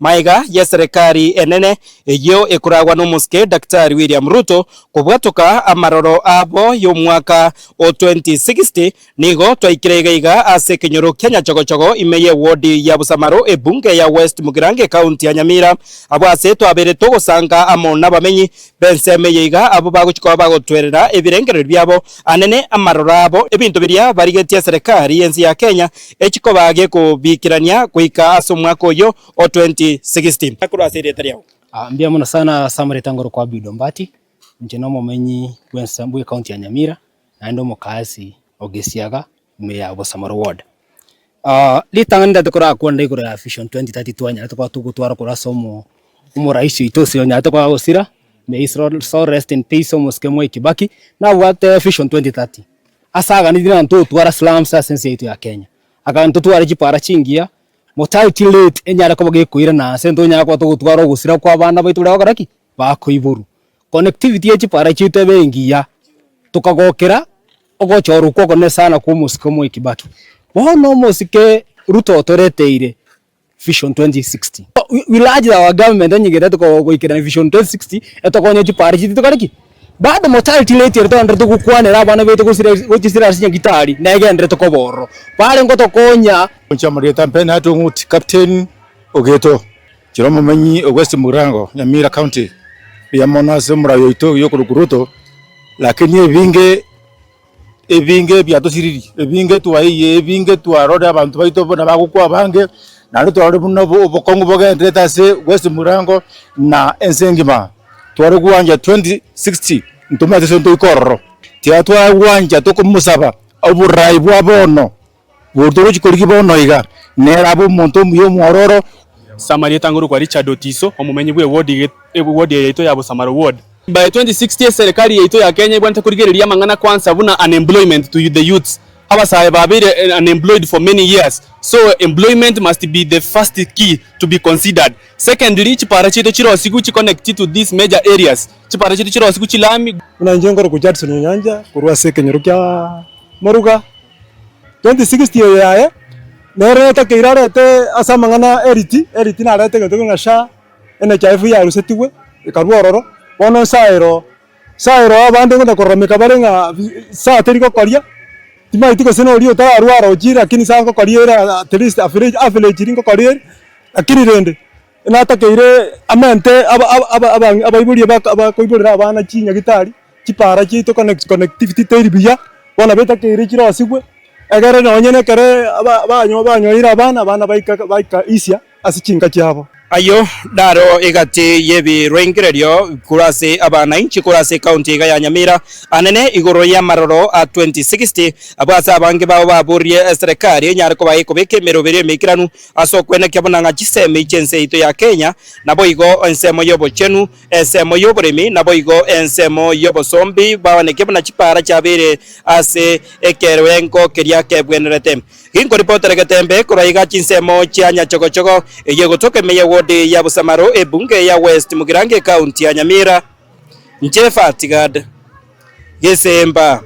maiga ya serikali enene iyo ikuragwa n'umuske Daktari William Ruto kubwatuka amaroro abo yo mwaka o 2060 nigo twaikirega ase kinyoro Kenya chogochogo imeye ward ya Busamaro ebunge ya West Mugirange county ya Nyamira abo ase twabere tugusanga amona bamenyi bensemeyega abo baguchiko bagotwerera ebirengerero byabo anene amaroro abo ebintu biria barigetia serikali enzi ya Kenya echiko bage kubikirania kuika aso mwaka yo o 2016 akura sireta yao mbia muna sana Samari Tangoro kwa Bidombati njeno momenyi Wensambwe county ya Nyamira na ndo mukasi ogesiaga me ya Busamaro ward litanganda tukora kwanda ikora vision 2032 anya tukwa tugutwara kura somo umuraisi itose nya tukwa osira me Israel so rest in peace omuskemo Kibaki na what vision 2030 asaga ni dina nto twara slums sense yetu ya Kenya akanto twara chipara chingia mortality rate enyara ko bagikuira na sento nya kwa tugutwara gusira kwa bana baitu bagaraki bakoiburu connectivity ya chipara chite bengiya tukagokera ogochoru ko kone sana ku muskemo Kibaki bono musike Ruto toreteire vision 2060 we large our government anyigera to goikira vision 2060 etokonye chipara chite tukariki bado mortality rate yetu ndre tukukwanera bana betu gusira sinya gitari na igendere tukoboro pale ngoto konya Chamari tampena atu nguti Captain Ogeto Chiromo manyi West Mugirango Nyamira county ya mona semura yoito yokuruto lakini ebinge byato siriri ebinge tuwaiye ebinge tuwaroda abantu baito bona bagukwa bange nalo tuwari buno bokongo bogendeta se West Mugirango na ensengima tuwari kuwanja 2060 ntumate sento ikororo tiatwa kuwanja tokumusaba oburai bwabono Bordoro chikoriki bono iga nerabo monto muyo mwororo Samari Tangoro kwa Richard Otiso omumenyi bwe ward yeto ya Busamaro ward. By 2060 serikali yeto ya Kenya ibwanta kurigereria mangana kwanza buna unemployment to the youths abasaye babire unemployed for many years, so employment must be the first key to be considered. Secondly, chipara chito chiro siku chi connect to these major areas chipara chito chiro siku chilami unanjengo ku Jackson nyanja kurwa sekenyero kya Moruga 2060 yae nere ta kirare te asamangana eriti na rete gato ngasha ene chaifu ya rusetiwe ikarwororo bono sairo abande ngo koromeka barenga sa teriko koria tima itiko seno rio ta arwaro jira lakini sa ngo koria at least average ringo koria lakini rende ina ta kire amente aba ibuli aba koibulira abana chinya gitari chipara chito connectivity teribia bona beta kire chiro asigwe egere nonyene kare banyoira abana baika isia asichinga cyabo ayo daro igati yebi rwengererio kurase abana inchi kurase county ya Nyamira anene igoro ya maroro a 2060 abasa abange babo baburie serikali nyare ko bayikobeke merobere mekiranu asokwene kyabonanga chiseme ichense ito ya Kenya nabo igo ensemo yobo chenu ensemo yoboremi nabo igo ensemo yobo sombi bawane kebona chipara chabere ase ekerwenko keria kebwenerete ingo reporter gatembe kuraiga chinsemo cyanya chogochogo yego toke meye ward ya Busamaro ebunge ya West Mugirange county ya Nyamira Nchefa Tigad Gesemba